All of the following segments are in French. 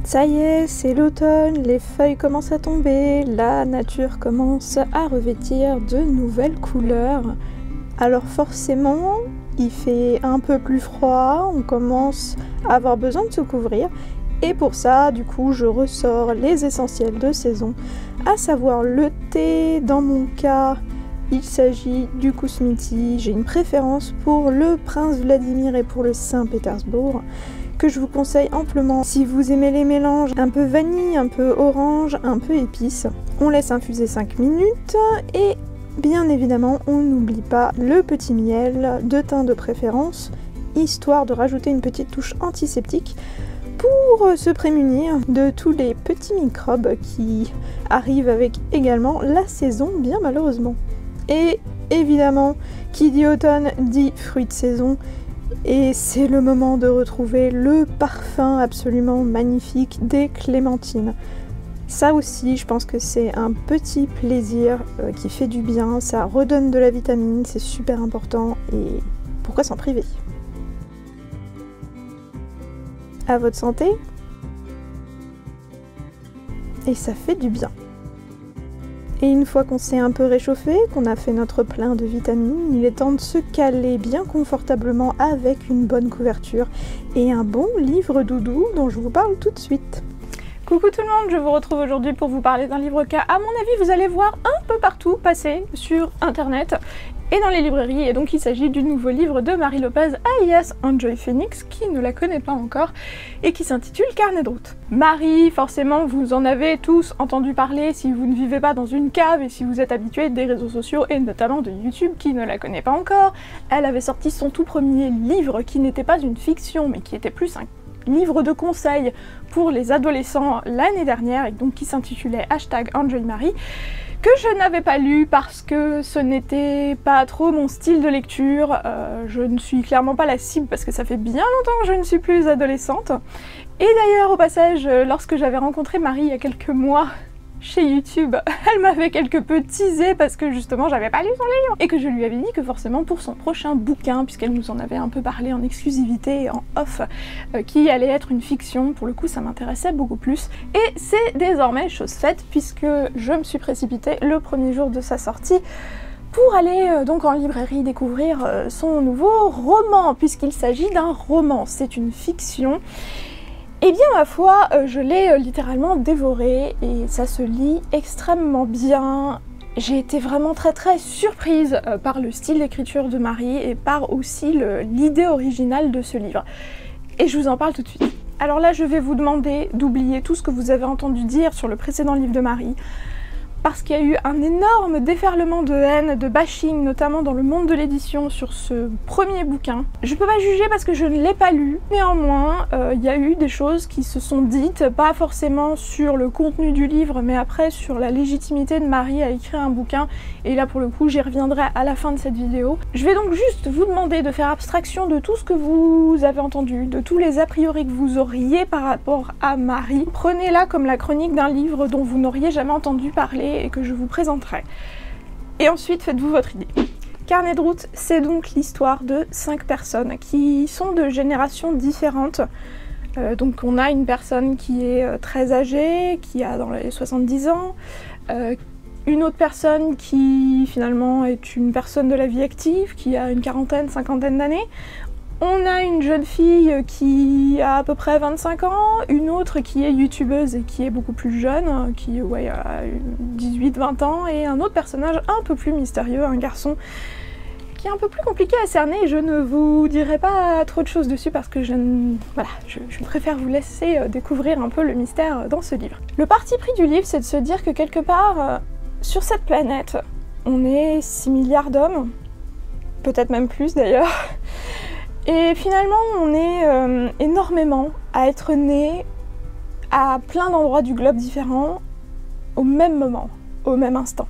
Ça y est, c'est l'automne, les feuilles commencent à tomber, la nature commence à revêtir de nouvelles couleurs. Alors forcément, il fait un peu plus froid, on commence à avoir besoin de se couvrir. Et pour ça, du coup, je ressors les essentiels de saison, à savoir le thé. Dans mon cas, il s'agit du Kousmiti. J'ai une préférence pour le Prince Vladimir et pour le Saint-Pétersbourg, que je vous conseille amplement si vous aimez les mélanges un peu vanille, un peu orange, un peu épice. On laisse infuser 5 minutes et bien évidemment on n'oublie pas le petit miel de thym de préférence, histoire de rajouter une petite touche antiseptique pour se prémunir de tous les petits microbes qui arrivent avec également la saison, bien malheureusement. Et évidemment, qui dit automne dit fruits de saison. Et c'est le moment de retrouver le parfum absolument magnifique des clémentines. Ça aussi, je pense que c'est un petit plaisir qui fait du bien, ça redonne de la vitamine, c'est super important et pourquoi s'en priver? À votre santé! Et ça fait du bien. Et une fois qu'on s'est un peu réchauffé, qu'on a fait notre plein de vitamines, il est temps de se caler bien confortablement avec une bonne couverture et un bon livre doudou dont je vous parle tout de suite. Coucou tout le monde, je vous retrouve aujourd'hui pour vous parler d'un livre qu'à mon avis vous allez voir un peu partout passer sur internet et dans les librairies, et donc il s'agit du nouveau livre de Marie Lopez alias Enjoy Phoenix, qui ne la connaît pas encore, et qui s'intitule Carnet de route. Marie, forcément vous en avez tous entendu parler si vous ne vivez pas dans une cave et si vous êtes habitué des réseaux sociaux et notamment de YouTube, qui ne la connaît pas encore. Elle avait sorti son tout premier livre qui n'était pas une fiction mais qui était plus un livre de conseils pour les adolescents l'année dernière, et donc qui s'intitulait #EnjoyMarie, que je n'avais pas lu parce que ce n'était pas trop mon style de lecture. Je ne suis clairement pas la cible parce que ça fait bien longtemps que je ne suis plus adolescente. Et d'ailleurs, au passage, lorsque j'avais rencontré Marie il y a quelques mois chez YouTube, elle m'avait quelque peu teasé parce que justement j'avais pas lu son livre et que je lui avais dit que forcément pour son prochain bouquin, puisqu'elle nous en avait un peu parlé en exclusivité, en off, qui allait être une fiction, pour le coup ça m'intéressait beaucoup plus. Et c'est désormais chose faite puisque je me suis précipitée le premier jour de sa sortie pour aller donc en librairie découvrir son nouveau roman, puisqu'il s'agit d'un roman, c'est une fiction. Eh bien ma foi, je l'ai littéralement dévoré et ça se lit extrêmement bien. J'ai été vraiment très surprise par le style d'écriture de Marie et par aussi l'idée originale de ce livre. Et je vous en parle tout de suite. Alors là, je vais vous demander d'oublier tout ce que vous avez entendu dire sur le précédent livre de Marie, parce qu'il y a eu un énorme déferlement de haine, de bashing, notamment dans le monde de l'édition sur ce premier bouquin. Je peux pas juger parce que je ne l'ai pas lu. Néanmoins, il y a eu des choses qui se sont dites, pas forcément sur le contenu du livre, mais après sur la légitimité de Marie à écrire un bouquin. Et là, pour le coup, j'y reviendrai à la fin de cette vidéo. Je vais donc juste vous demander de faire abstraction de tout ce que vous avez entendu, de tous les a priori que vous auriez par rapport à Marie. Prenez-la comme la chronique d'un livre dont vous n'auriez jamais entendu parler et que je vous présenterai. Et ensuite, faites-vous votre idée. Carnet de route, c'est donc l'histoire de 5 personnes qui sont de générations différentes. Donc on a une personne qui est très âgée, qui a dans les 70 ans, une autre personne qui finalement est une personne de la vie active, qui a une quarantaine, cinquantaine d'années. On a une jeune fille qui a à peu près 25 ans, une autre qui est youtubeuse et qui est beaucoup plus jeune, qui a 18-20 ans, et un autre personnage un peu plus mystérieux, un garçon qui est un peu plus compliqué à cerner, et je ne vous dirai pas trop de choses dessus parce que je préfère vous laisser découvrir un peu le mystère dans ce livre. Le parti pris du livre, c'est de se dire que quelque part, sur cette planète, on est 6 milliards d'hommes, peut-être même plus d'ailleurs. Et finalement, on est énormément à être nés à plein d'endroits du globe différents, au même moment, au même instant.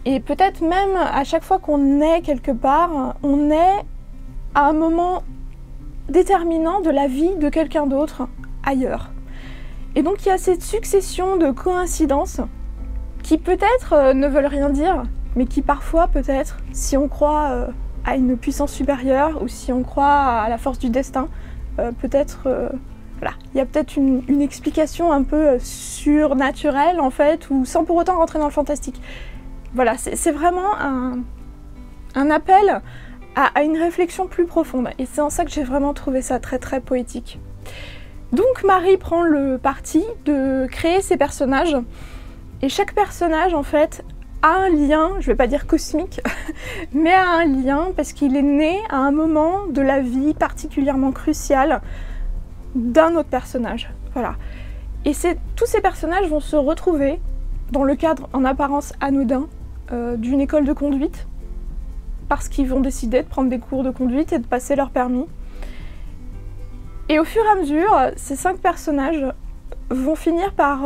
Et peut-être même à chaque fois qu'on est quelque part, on est à un moment déterminant de la vie de quelqu'un d'autre ailleurs. Et donc il y a cette succession de coïncidences qui peut-être ne veulent rien dire, mais qui parfois peut-être, si on croit à une puissance supérieure ou si on croit à la force du destin, peut-être Voilà, il y a peut-être une explication un peu surnaturelle en fait, ou sans pour autant rentrer dans le fantastique. Voilà, c'est vraiment un appel à une réflexion plus profonde, et c'est en ça que j'ai vraiment trouvé ça très très poétique. Donc Marie prend le parti de créer ses personnages, et chaque personnage en fait a un lien, je vais pas dire cosmique, mais a un lien parce qu'il est né à un moment de la vie particulièrement crucial d'un autre personnage. Voilà. Et tous ces personnages vont se retrouver dans le cadre en apparence anodin d'une école de conduite, parce qu'ils vont décider de prendre des cours de conduite et de passer leur permis. Et au fur et à mesure, ces 5 personnages vont finir par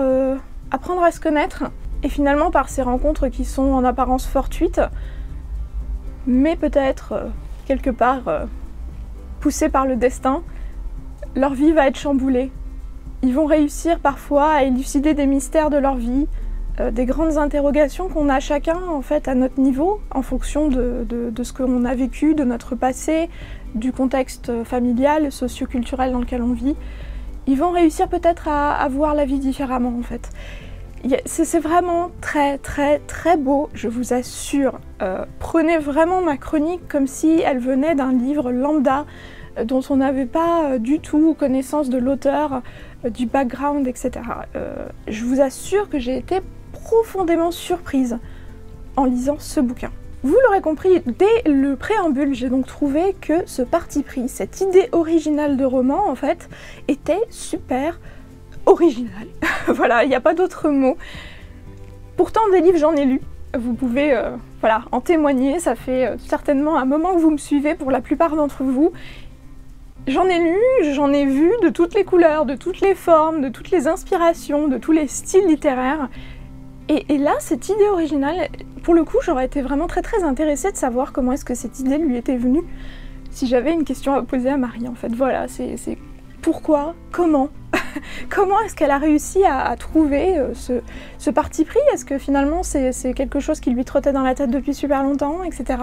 apprendre à se connaître, et finalement par ces rencontres qui sont en apparence fortuites, mais peut-être quelque part poussées par le destin, leur vie va être chamboulée. Ils vont réussir parfois à élucider des mystères de leur vie, des grandes interrogations qu'on a chacun en fait à notre niveau, en fonction de ce qu'on a vécu, de notre passé, du contexte familial, socio-culturel dans lequel on vit. Ils vont réussir peut-être à voir la vie différemment en fait. C'est vraiment très très très beau, je vous assure. Prenez vraiment ma chronique comme si elle venait d'un livre lambda dont on n'avait pas du tout connaissance de l'auteur, du background, etc. Je vous assure que j'ai été profondément surprise en lisant ce bouquin. Vous l'aurez compris, dès le préambule, j'ai donc trouvé que ce parti pris, cette idée originale de roman, en fait, était super originale. Voilà, il n'y a pas d'autre mot. Pourtant, des livres, j'en ai lu. Vous pouvez voilà, en témoigner, ça fait certainement un moment que vous me suivez pour la plupart d'entre vous. J'en ai lu, j'en ai vu de toutes les couleurs, de toutes les formes, de toutes les inspirations, de tous les styles littéraires. Et là, cette idée originale, pour le coup, j'aurais été vraiment très très intéressée de savoir comment est-ce que cette idée lui était venue, si j'avais une question à poser à Marie, en fait. Voilà, c'est pourquoi, comment comment est-ce qu'elle a réussi à trouver ce parti pris? Est-ce que finalement c'est quelque chose qui lui trottait dans la tête depuis super longtemps, etc.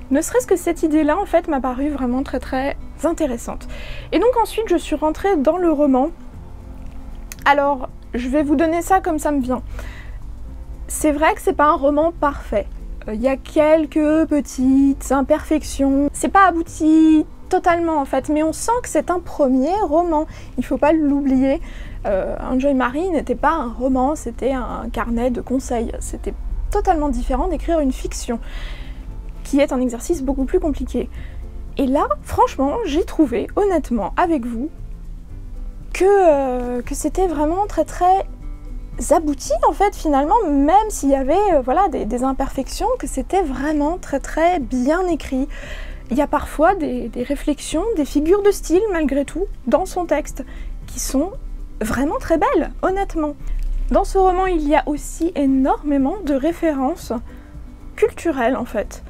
Ne serait-ce que cette idée-là, en fait, m'a paru vraiment très très intéressante. Et donc ensuite, je suis rentrée dans le roman. Alors, je vais vous donner ça comme ça me vient. C'est vrai que c'est pas un roman parfait. Il y a quelques petites imperfections. C'est pas abouti totalement en fait, mais on sent que c'est un premier roman. Il faut pas l'oublier. Enjoy Marie n'était pas un roman, c'était un carnet de conseils. C'était totalement différent d'écrire une fiction, qui est un exercice beaucoup plus compliqué. Et là, franchement, j'ai trouvé, honnêtement, avec vous, que c'était vraiment très très abouti en fait finalement, même s'il y avait voilà, des imperfections, que c'était vraiment très très bien écrit. Il y a parfois des réflexions, des figures de style malgré tout dans son texte qui sont vraiment très belles, honnêtement. Dans ce roman, il y a aussi énormément de références culturelles en fait,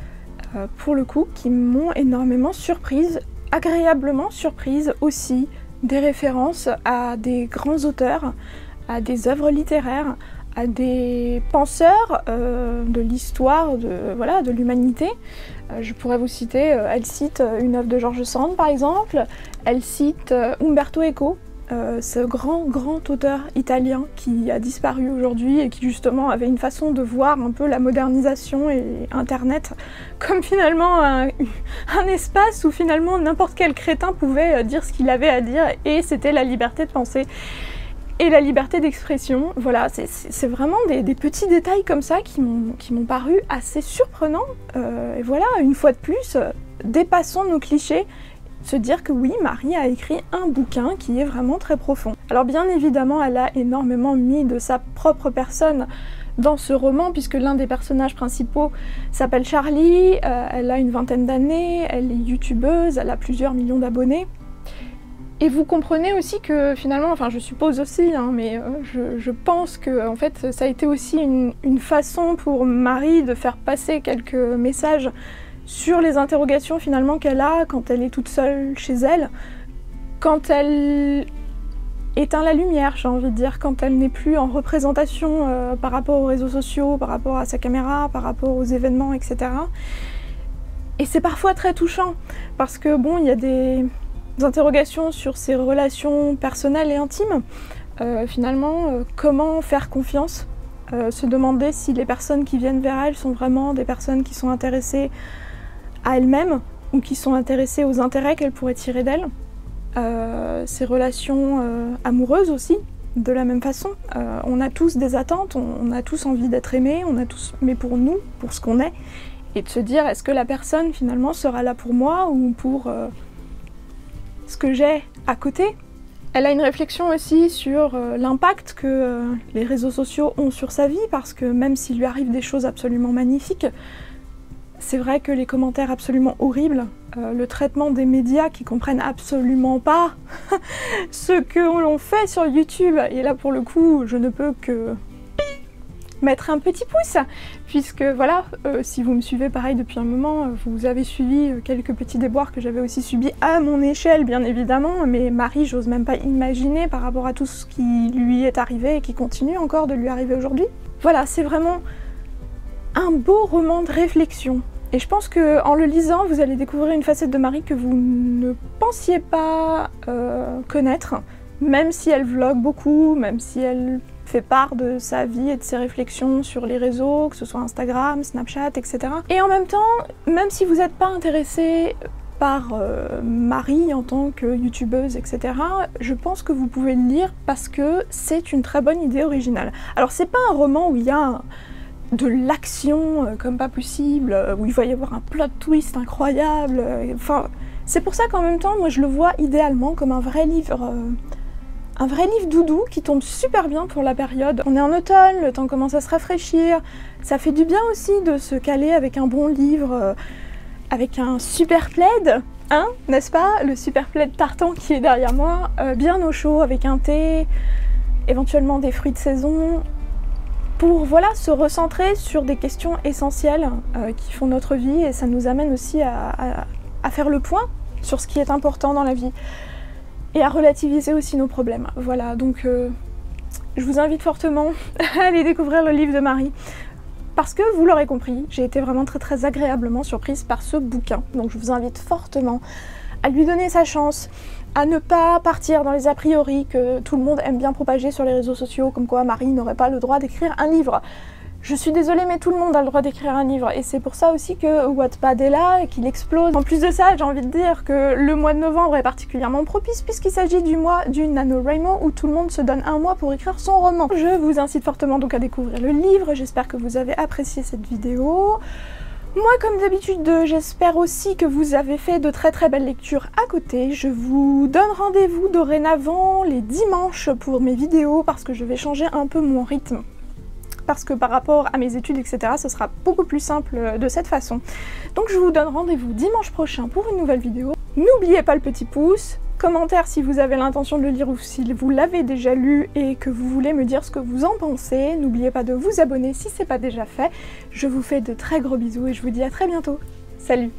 pour le coup, qui m'ont énormément surprise, agréablement surprise aussi, des références à des grands auteurs, à des œuvres littéraires, à des penseurs de l'histoire de l'humanité. Je pourrais vous citer, elle cite une œuvre de George Sand par exemple, elle cite Umberto Eco, ce grand auteur italien qui a disparu aujourd'hui et qui justement avait une façon de voir un peu la modernisation et Internet comme finalement un espace où finalement n'importe quel crétin pouvait dire ce qu'il avait à dire et c'était la liberté de penser. Et la liberté d'expression, voilà, c'est vraiment des petits détails comme ça qui m'ont paru assez surprenants. Et voilà, une fois de plus, dépassons nos clichés, se dire que oui, Marie a écrit un bouquin qui est vraiment très profond. Alors bien évidemment, elle a énormément mis de sa propre personne dans ce roman, puisque l'un des personnages principaux s'appelle Charlie, elle a une vingtaine d'années, elle est youtubeuse, elle a plusieurs millions d'abonnés. Et vous comprenez aussi que finalement, enfin je suppose aussi, hein, mais je pense que en fait ça a été aussi une façon pour Marie de faire passer quelques messages sur les interrogations finalement qu'elle a quand elle est toute seule chez elle, quand elle éteint la lumière, j'ai envie de dire, quand elle n'est plus en représentation par rapport aux réseaux sociaux, par rapport à sa caméra, par rapport aux événements, etc. Et c'est parfois très touchant, parce que bon, il y a des interrogations sur ses relations personnelles et intimes. Finalement, comment faire confiance, se demander si les personnes qui viennent vers elle sont vraiment des personnes qui sont intéressées à elle-même ou qui sont intéressées aux intérêts qu'elle pourrait tirer d'elle. Ses relations amoureuses aussi, de la même façon. On a tous des attentes, on a tous envie d'être aimés, on a tous aimé pour nous, pour ce qu'on est, et de se dire est-ce que la personne finalement sera là pour moi ou pour ce que j'ai à côté. Elle a une réflexion aussi sur l'impact que les réseaux sociaux ont sur sa vie, parce que même s'il lui arrive des choses absolument magnifiques, c'est vrai que les commentaires absolument horribles, le traitement des médias qui comprennent absolument pas ce que l'on fait sur YouTube, et là pour le coup je ne peux que mettre un petit pouce, puisque voilà, si vous me suivez pareil depuis un moment, vous avez suivi quelques petits déboires que j'avais aussi subis à mon échelle bien évidemment, mais Marie, j'ose même pas imaginer par rapport à tout ce qui lui est arrivé et qui continue encore de lui arriver aujourd'hui. Voilà, c'est vraiment un beau roman de réflexion. Et je pense qu'en le lisant, vous allez découvrir une facette de Marie que vous ne pensiez pas connaître, même si elle vlogue beaucoup, même si elle fait part de sa vie et de ses réflexions sur les réseaux, que ce soit Instagram, Snapchat, etc. Et en même temps, même si vous n'êtes pas intéressé par Marie en tant que youtubeuse, etc., je pense que vous pouvez le lire parce que c'est une très bonne idée originale. Alors c'est pas un roman où il y a de l'action comme pas possible, où il va y avoir un plot twist incroyable, enfin, c'est pour ça qu'en même temps, moi je le vois idéalement comme un vrai livre doudou qui tombe super bien pour la période. On est en automne, le temps commence à se rafraîchir, ça fait du bien aussi de se caler avec un bon livre, avec un super plaid, hein, n'est-ce pas? Le super plaid tartan qui est derrière moi, bien au chaud, avec un thé, éventuellement des fruits de saison, pour voilà, se recentrer sur des questions essentielles qui font notre vie, et ça nous amène aussi à faire le point sur ce qui est important dans la vie et à relativiser aussi nos problèmes. Voilà, donc je vous invite fortement à aller découvrir le livre de Marie, parce que vous l'aurez compris, j'ai été vraiment très agréablement surprise par ce bouquin, donc je vous invite fortement à lui donner sa chance, à ne pas partir dans les a priori que tout le monde aime bien propager sur les réseaux sociaux, comme quoi Marie n'aurait pas le droit d'écrire un livre. Je suis désolée, mais tout le monde a le droit d'écrire un livre, et c'est pour ça aussi que Wattpad est là et qu'il explose. En plus de ça, j'ai envie de dire que le mois de novembre est particulièrement propice, puisqu'il s'agit du mois du NaNoWriMo, où tout le monde se donne un mois pour écrire son roman. Je vous incite fortement donc à découvrir le livre, j'espère que vous avez apprécié cette vidéo. Moi, comme d'habitude, j'espère aussi que vous avez fait de très belles lectures à côté. Je vous donne rendez-vous dorénavant les dimanches pour mes vidéos, parce que je vais changer un peu mon rythme. Parce que par rapport à mes études, etc., ce sera beaucoup plus simple de cette façon. Donc je vous donne rendez-vous dimanche prochain pour une nouvelle vidéo. N'oubliez pas le petit pouce, commentaire si vous avez l'intention de le lire ou si vous l'avez déjà lu et que vous voulez me dire ce que vous en pensez. N'oubliez pas de vous abonner si ce n'est pas déjà fait. Je vous fais de très gros bisous et je vous dis à très bientôt. Salut!